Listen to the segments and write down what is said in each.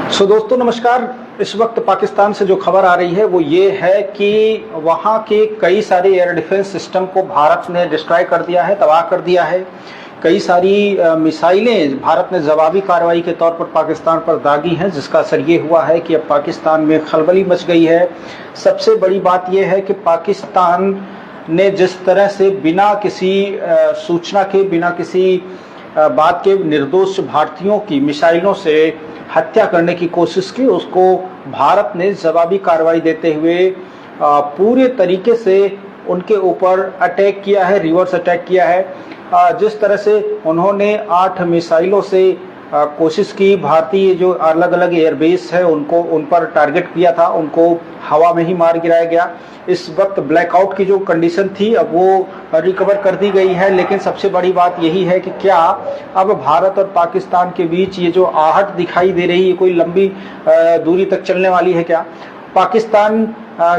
दोस्तों नमस्कार। इस वक्त पाकिस्तान से जो खबर आ रही है वो ये है कि वहाँ के कई सारे एयर डिफेंस सिस्टम को भारत ने डिस्ट्रॉय कर दिया है, तबाह कर दिया है। कई सारी मिसाइलें भारत ने जवाबी कार्रवाई के तौर पर पाकिस्तान पर दागी हैं, जिसका असर ये हुआ है कि अब पाकिस्तान में खलबली मच गई है। सबसे बड़ी बात यह है कि पाकिस्तान ने जिस तरह से बिना किसी सूचना के, बिना किसी बात के निर्दोष भारतीयों की मिसाइलों से हत्या करने की कोशिश की, उसको भारत ने जवाबी कार्रवाई देते हुए पूरे तरीके से उनके ऊपर अटैक किया है, रिवर्स अटैक किया है। जिस तरह से उन्होंने 8 मिसाइलों से कोशिश की, भारतीय जो अलग अलग एयरबेस है उनको उन पर टारगेट किया था, उनको हवा में ही मार गिराया गया। इस वक्त ब्लैकआउट की जो कंडीशन थी अब वो रिकवर कर दी गई है, लेकिन सबसे बड़ी बात यही है कि क्या अब भारत और पाकिस्तान के बीच ये जो आहट दिखाई दे रही है कोई लंबी दूरी तक चलने वाली है क्या? पाकिस्तान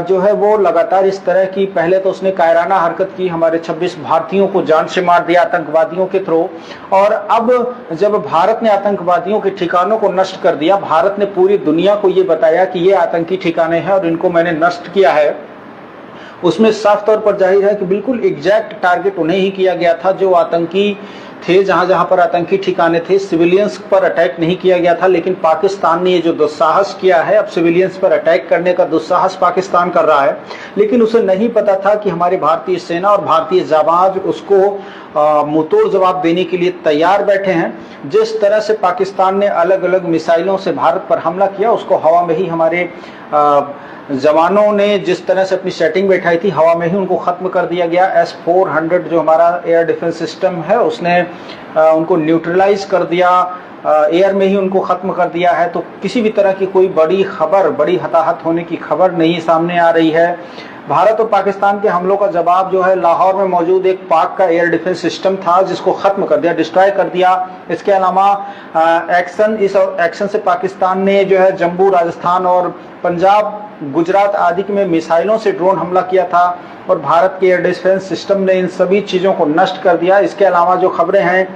जो है वो लगातार इस तरह की, पहले तो उसने कायराना हरकत की, हमारे 26 भारतीयों को जान से मार दिया आतंकवादियों के थ्रू, और अब जब भारत ने आतंकवादियों के ठिकानों को नष्ट कर दिया, भारत ने पूरी दुनिया को ये बताया कि ये आतंकी ठिकाने हैं और इनको मैंने नष्ट किया है, उसमें साफ तौर पर जाहिर है कि बिल्कुल एग्जैक्ट टारगेट उन्हें ही किया गया था जो आतंकी थे। जहां जहां पर आतंकी ठिकाने थे, सिविलियंस पर अटैक नहीं किया गया था, लेकिन पाकिस्तान ने ये जो दुस्साहस किया है, अब सिविलियंस पर अटैक करने का दुस्साहस पाकिस्तान कर रहा है, लेकिन उसे नहीं पता था कि हमारी भारतीय सेना और भारतीय जाबाज उसको मुंहतोड़ जवाब देने के लिए तैयार बैठे हैं। जिस तरह से पाकिस्तान ने अलग अलग मिसाइलों से भारत पर हमला किया, उसको हवा में ही हमारे जवानों ने जिस तरह से अपनी सेटिंग बैठाई थी, हवा में ही उनको खत्म कर दिया गया। S-400 जो हमारा एयर डिफेंस सिस्टम है उसने उनको न्यूट्रलाइज कर दिया, एयर में ही उनको खत्म कर दिया है। तो किसी भी तरह की कोई बड़ी खबर, बड़ी हताहत होने की खबर नहीं सामने आ रही है। भारत और पाकिस्तान के हमलों का जवाब जो है, लाहौर में मौजूद एक पाक का एयर डिफेंस सिस्टम था जिसको खत्म कर दिया, डिस्ट्रॉय कर दिया। इसके अलावा इस एक्शन से पाकिस्तान ने जो है जम्मू, राजस्थान और पंजाब, गुजरात आदि में मिसाइलों से ड्रोन हमला किया था और भारत के एयर डिफेंस सिस्टम ने इन सभी चीज़ों को नष्ट कर दिया। इसके अलावा जो खबरें हैं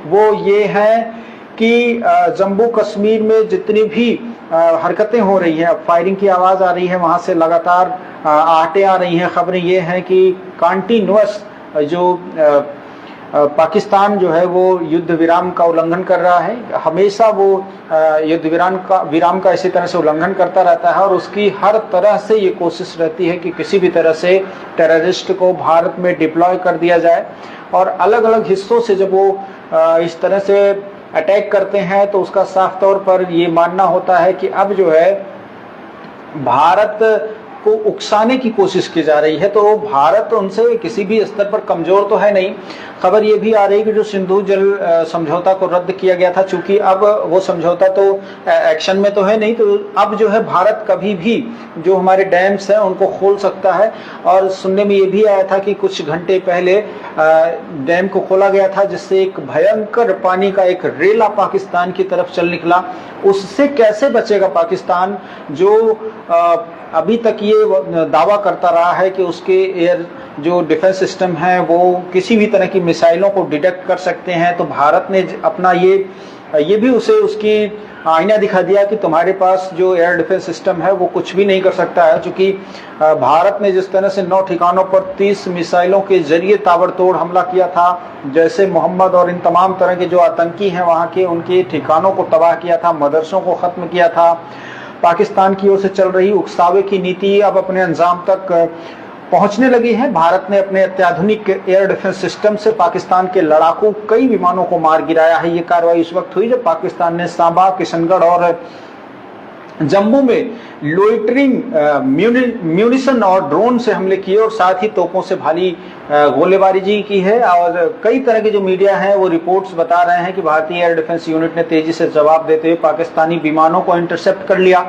वो ये हैं कि जम्मू कश्मीर में जितनी भी हरकतें हो रही हैं, अब फायरिंग की आवाज़ आ रही है, वहाँ से लगातार आहटें आ रही हैं। खबरें ये हैं कि कंटिन्यूअस जो पाकिस्तान जो है वो युद्ध विराम का उल्लंघन कर रहा है, हमेशा वो युद्ध विराम का इसी तरह से उल्लंघन करता रहता है और उसकी हर तरह से ये कोशिश रहती है कि किसी भी तरह से टेररिस्ट को भारत में डिप्लॉय कर दिया जाए। और अलग अलग हिस्सों से जब वो इस तरह से अटैक करते हैं तो उसका साफ तौर पर ये मानना होता है कि अब जो है भारत को उकसाने की कोशिश की जा रही है। तो भारत उनसे किसी भी स्तर पर कमजोर तो है नहीं। खबर ये भी आ रही है कि जो सिंधु जल समझौता को रद्द किया गया था, चूंकि अब वो समझौता तो एक्शन में तो है नहीं, तो अब जो है भारत कभी भी जो हमारे डैम्स हैं उनको खोल सकता है। और सुनने में ये भी आया था कि कुछ घंटे पहले डैम को खोला गया था, जिससे एक भयंकर पानी का एक रेला पाकिस्तान की तरफ चल निकला। उससे कैसे बचेगा पाकिस्तान, जो अभी तक ये दावा करता रहा है कि उसके एयर जो डिफेंस सिस्टम है वो किसी भी तरह की मिसाइलों को डिटेक्ट कर सकते हैं। तो भारत ने अपना ये भी उसे उसकी आईना दिखा दिया कि तुम्हारे पास जो एयर डिफेंस सिस्टम है वो कुछ भी नहीं कर सकता है। क्योंकि भारत ने जिस तरह से 9 ठिकानों पर 30 मिसाइलों के जरिए ताबड़तोड़ हमला किया था, जैसे मोहम्मद और इन तमाम तरह के जो आतंकी हैं वहाँ के, उनके ठिकानों को तबाह किया था, मदरसों को खत्म किया था। पाकिस्तान की ओर से चल रही उकसावे की नीति अब अपने अंजाम तक पहुंचने लगी है। भारत ने अपने अत्याधुनिक एयर डिफेंस सिस्टम से पाकिस्तान के लड़ाकू कई विमानों को मार गिराया है। ये कार्रवाई उस वक्त हुई जब पाकिस्तान ने सांबा, किशनगढ़ और जम्मू में लोइटरिंग म्यूनिशन और ड्रोन से हमले किए और साथ ही तोपों से भारी गोलेबारी की है। और कई तरह के जो मीडिया हैं वो रिपोर्ट्स बता रहे हैं कि भारतीय एयर डिफेंस यूनिट ने तेजी से जवाब देते हुए पाकिस्तानी विमानों को इंटरसेप्ट कर लिया,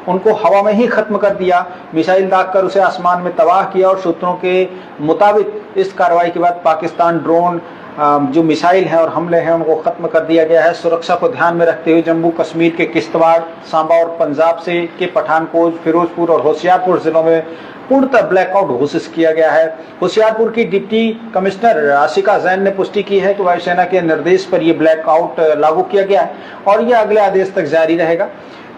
उनको हवा में ही खत्म कर दिया, मिसाइल दागकर उसे आसमान में तबाह किया। और सूत्रों के मुताबिक इस कार्रवाई के बाद पाकिस्तान ड्रोन जो मिसाइल हैं और हमले हैं उनको खत्म कर दिया गया है। सुरक्षा को ध्यान में रखते हुए जम्मू कश्मीर के किश्तवाड़, सांबा और पंजाब से के पठानकोट, फिरोजपुर और होशियारपुर जिलों में पूर्णतः ब्लैकआउट घोषित किया गया है। होशियारपुर की डिप्टी कमिश्नर आशिका जैन ने पुष्टि की है कि वायुसेना के निर्देश पर यह ब्लैकआउट लागू किया गया है और यह अगले आदेश तक जारी रहेगा।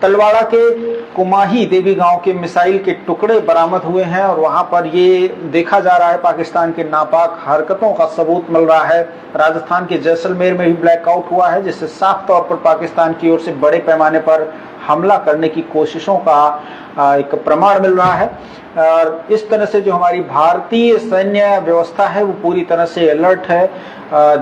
तलवाड़ा के कुमाही देवी गांव के मिसाइल के टुकड़े बरामद हुए हैं और वहां पर ये देखा जा रहा है पाकिस्तान के नापाक हरकतों का सबूत मिल रहा है। राजस्थान के जैसलमेर में भी ब्लैकआउट हुआ है, जिससे साफ तौर पर पाकिस्तान की ओर से बड़े पैमाने पर हमला करने की कोशिशों का एक प्रमाण मिल रहा है। और इस तरह से जो हमारी भारतीय सैन्य व्यवस्था है वो पूरी तरह से अलर्ट है।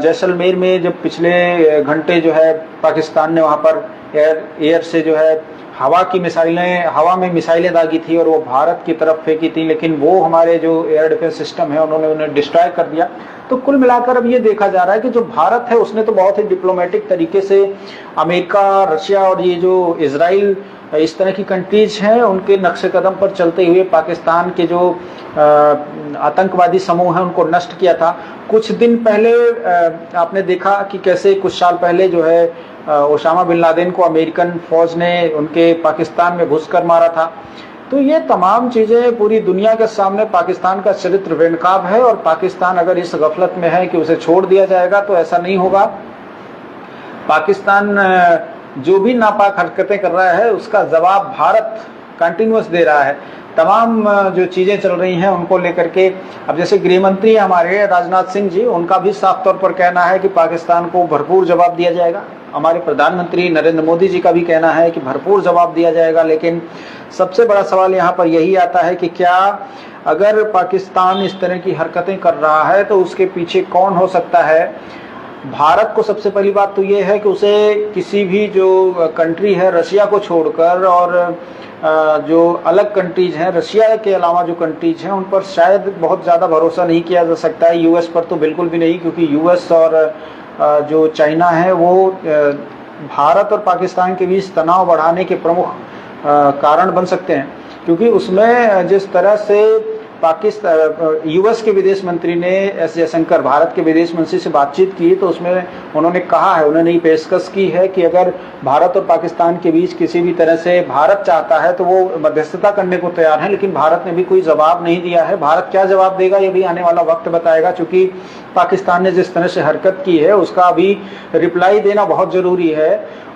जैसलमेर में जब पिछले घंटे जो है पाकिस्तान ने वहां पर एयर से जो है हवा में मिसाइलें दागी थी और वो भारत की तरफ फेंकी थी, लेकिन वो हमारे जो एयर डिफेंस सिस्टम है उन्होंने उन्हें डिस्ट्रॉय कर दिया। तो कुल मिलाकर अब ये देखा जा रहा है कि जो भारत है उसने तो बहुत ही डिप्लोमेटिक तरीके से अमेरिका, रशिया और ये जो इजराइल इस तरह की कंट्रीज हैं उनके नक्शे कदम पर चलते हुए पाकिस्तान के जो आतंकवादी समूह हैं उनको नष्ट किया था। कुछ दिन पहले आपने देखा कि कैसे कुछ साल पहले जो है ओसामा बिन लादेन को अमेरिकन फौज ने उनके पाकिस्तान में घुसकर मारा था। तो ये तमाम चीजें पूरी दुनिया के सामने पाकिस्तान का चरित्र बेनकाब है और पाकिस्तान अगर इस गफलत में है कि उसे छोड़ दिया जाएगा तो ऐसा नहीं होगा। पाकिस्तान जो भी नापाक हरकतें कर रहा है उसका जवाब भारत कंटिन्यूअस दे रहा है। तमाम जो चीजें चल रही हैं उनको लेकर के अब जैसे गृह मंत्री हमारे राजनाथ सिंह जी, उनका भी साफ तौर पर कहना है कि पाकिस्तान को भरपूर जवाब दिया जाएगा। हमारे प्रधानमंत्री नरेंद्र मोदी जी का भी कहना है कि भरपूर जवाब दिया जाएगा। लेकिन सबसे बड़ा सवाल यहाँ पर यही आता है कि क्या अगर पाकिस्तान इस तरह की हरकतें कर रहा है तो उसके पीछे कौन हो सकता है। भारत को सबसे पहली बात तो ये है कि उसे किसी भी जो कंट्री है रशिया को छोड़कर और जो अलग कंट्रीज हैं रशिया के अलावा जो कंट्रीज हैं उन पर शायद बहुत ज़्यादा भरोसा नहीं किया जा सकता है। यूएस पर तो बिल्कुल भी नहीं, क्योंकि यूएस और जो चाइना है वो भारत और पाकिस्तान के बीच तनाव बढ़ाने के प्रमुख कारण बन सकते हैं, क्योंकि उसमें जिस तरह से यूएस के विदेश मंत्री ने एस जयशंकर भारत के विदेश मंत्री से बातचीत की तो उसमें उन्होंने कहा है, उन्होंने ये पेशकश की है कि अगर भारत और पाकिस्तान के बीच किसी भी तरह से भारत चाहता है तो वो मध्यस्थता करने को तैयार है, लेकिन भारत ने भी कोई जवाब नहीं दिया है। भारत क्या जवाब देगा ये भी आने वाला वक्त बताएगा, क्योंकि पाकिस्तान ने जिस तरह से हरकत की है उसका अभी रिप्लाई देना बहुत जरूरी है।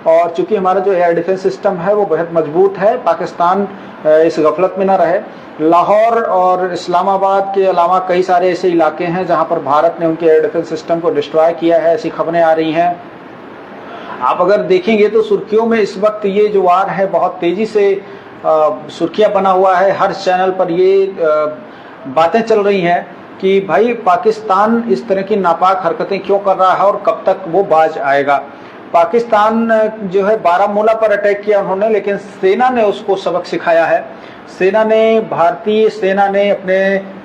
और चूंकि हमारा जो एयर डिफेंस सिस्टम है वो बहुत मजबूत है, पाकिस्तान इस गफलत में ना रहे। लाहौर और इस्लामाबाद के अलावा कई सारे ऐसे इलाके हैं जहां पर भारत ने उनके एयर डिफेंस सिस्टम को डिस्ट्रॉय किया है, ऐसी खबरें आ रही हैं। आप अगर देखेंगे तो सुर्खियों में इस वक्त ये जो वार है बहुत तेजी से सुर्खियां बना हुआ है। हर चैनल पर ये बातें चल रही हैं कि भाई पाकिस्तान इस तरह की नापाक हरकतें क्यों कर रहा है और कब तक वो बाज आएगा। पाकिस्तान जो है बारामूला पर अटैक किया उन्होंने, लेकिन सेना ने उसको सबक सिखाया है। भारतीय सेना ने अपने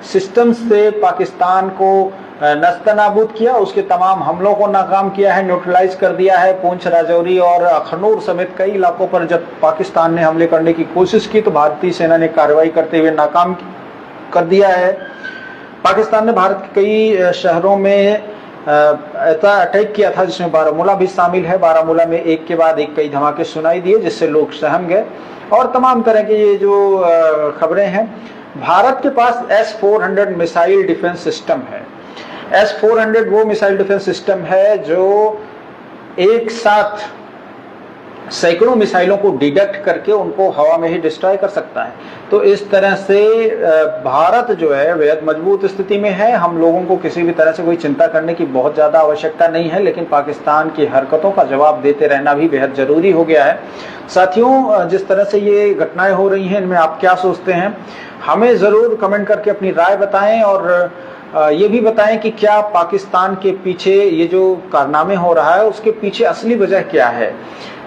सिस्टम से पाकिस्तान को नस्तनाबूद किया, उसके तमाम हमलों को नाकाम किया है, न्यूट्रलाइज कर दिया है। पूंछ, राजौरी और अखनूर समेत कई इलाकों पर जब पाकिस्तान ने हमले करने की कोशिश की तो भारतीय सेना ने कार्रवाई करते हुए नाकाम कर दिया है। पाकिस्तान ने भारत के कई शहरों में ऐसा अटैक किया था जिसमें बारामूला भी शामिल है। बारामूला में एक के बाद एक कई धमाके सुनाई दिए जिससे लोग सहम गए और तमाम तरह की ये जो खबरें हैं। भारत के पास S-400 मिसाइल डिफेंस सिस्टम है। S-400 वो मिसाइल डिफेंस सिस्टम है जो एक साथ सैकड़ों मिसाइलों को डिडक्ट करके उनको हवा में ही डिस्ट्रॉय कर सकता है। तो इस तरह से भारत जो है बेहद मजबूत स्थिति में है। हम लोगों को किसी भी तरह से कोई चिंता करने की बहुत ज़्यादा आवश्यकता नहीं है, लेकिन पाकिस्तान की हरकतों का जवाब देते रहना भी बेहद ज़रूरी हो गया है। साथियों, जिस तरह से ये घटनाएं हो रही हैं इनमें आप क्या सोचते हैं, हमें ज़रूर कमेंट करके अपनी राय बताएं और ये भी बताएं कि क्या पाकिस्तान के पीछे ये जो कारनामे हो रहा है उसके पीछे असली वजह क्या है।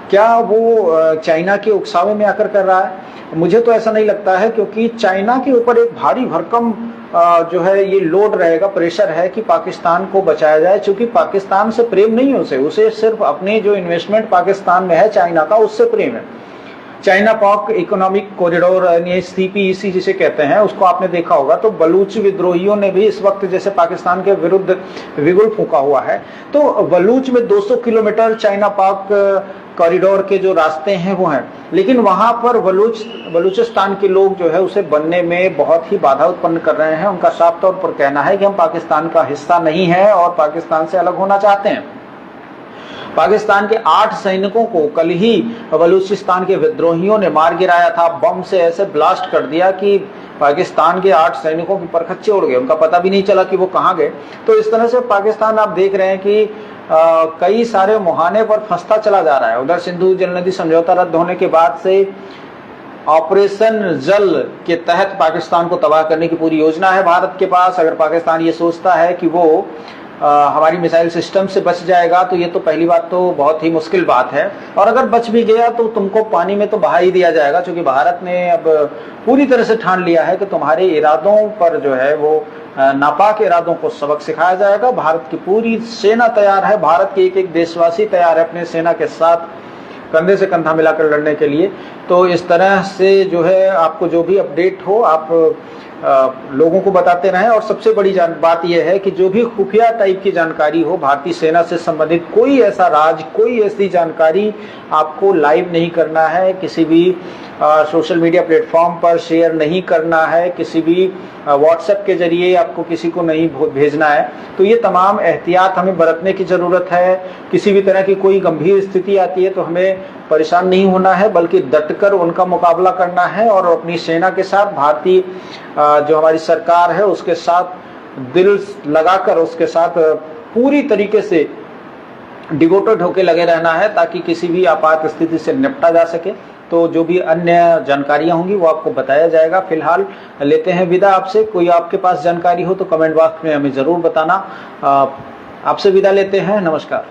क्या वो चाइना के उकसावे में आकर कर रहा है? मुझे तो ऐसा नहीं लगता है, क्योंकि चाइना के ऊपर एक भारी भरकम जो है ये लोड रहेगा, प्रेशर है कि पाकिस्तान को बचाया जाए। क्योंकि पाकिस्तान से प्रेम नहीं है उसे सिर्फ अपने जो इन्वेस्टमेंट पाकिस्तान में है चाइना का उससे प्रेम है। चाइना पाक इकोनॉमिक कॉरिडोर यानी CPEC जिसे कहते हैं उसको आपने देखा होगा, तो बलूच विद्रोहियों ने भी इस वक्त जैसे पाकिस्तान के विरुद्ध विगुल फूंका हुआ है। तो बलूच में 200 किलोमीटर चाइना पाक कॉरिडोर के जो रास्ते हैं वो हैं, लेकिन वहां पर बलूचिस्तान के लोग जो है उसे बनने में बहुत ही बाधा उत्पन्न कर रहे हैं। उनका साफ तौर पर कहना है कि हम पाकिस्तान का हिस्सा नहीं है और पाकिस्तान से अलग होना चाहते हैं। पाकिस्तान के 8 सैनिकों को कल ही बलूचिस्तान के विद्रोहियों ने मार गिराया था। बम से ऐसे ब्लास्ट कर दिया कि पाकिस्तान के 8 सैनिकों की परखच्चे उड़ गए, उनका पता भी नहीं चला कि वो कहाँ गए। तो इस तरह से पाकिस्तान आप देख रहे हैं कि कई सारे मुहाने पर फंसता चला जा रहा है। उधर सिंधु जल नदी समझौता रद्द होने के बाद से ऑपरेशन जल के तहत पाकिस्तान को तबाह करने की पूरी योजना है भारत के पास। अगर पाकिस्तान ये सोचता है कि वो हमारी मिसाइल सिस्टम से बच जाएगा तो ये तो पहली बात तो बहुत ही मुश्किल बात है, और अगर बच भी गया तो तुमको पानी में तो बहा ही दिया जाएगा, क्योंकि भारत ने अब पूरी तरह से ठान लिया है कि तुम्हारे इरादों पर जो है वो नापाक इरादों को सबक सिखाया जाएगा। भारत की पूरी सेना तैयार है, भारत के एक एक देशवासी तैयार है अपने सेना के साथ कंधे से कंधा मिलाकर लड़ने के लिए। तो इस तरह से जो है आपको जो भी अपडेट हो आप लोगों को बताते रहें। और सबसे बड़ी बात यह है कि जो भी खुफिया टाइप की जानकारी हो भारतीय सेना से संबंधित, कोई ऐसा राज, कोई ऐसी जानकारी आपको लाइव नहीं करना है, किसी भी सोशल मीडिया प्लेटफॉर्म पर शेयर नहीं करना है, किसी भी व्हाट्सएप के जरिए आपको किसी को नहीं भेजना है। तो ये तमाम एहतियात हमें बरतने की ज़रूरत है। किसी भी तरह की कोई गंभीर स्थिति आती है तो हमें परेशान नहीं होना है, बल्कि डटकर उनका मुकाबला करना है और अपनी सेना के साथ, भारतीय जो हमारी सरकार है उसके साथ दिल लगाकर उसके साथ पूरी तरीके से डिवोटेड होकर लगे रहना है, ताकि किसी भी आपात स्थिति से निपटा जा सके। तो जो भी अन्य जानकारियां होंगी वो आपको बताया जाएगा। फिलहाल लेते हैं विदा आपसे। कोई आपके पास जानकारी हो तो कमेंट बॉक्स में हमें ज़रूर बताना। आपसे विदा लेते हैं, नमस्कार।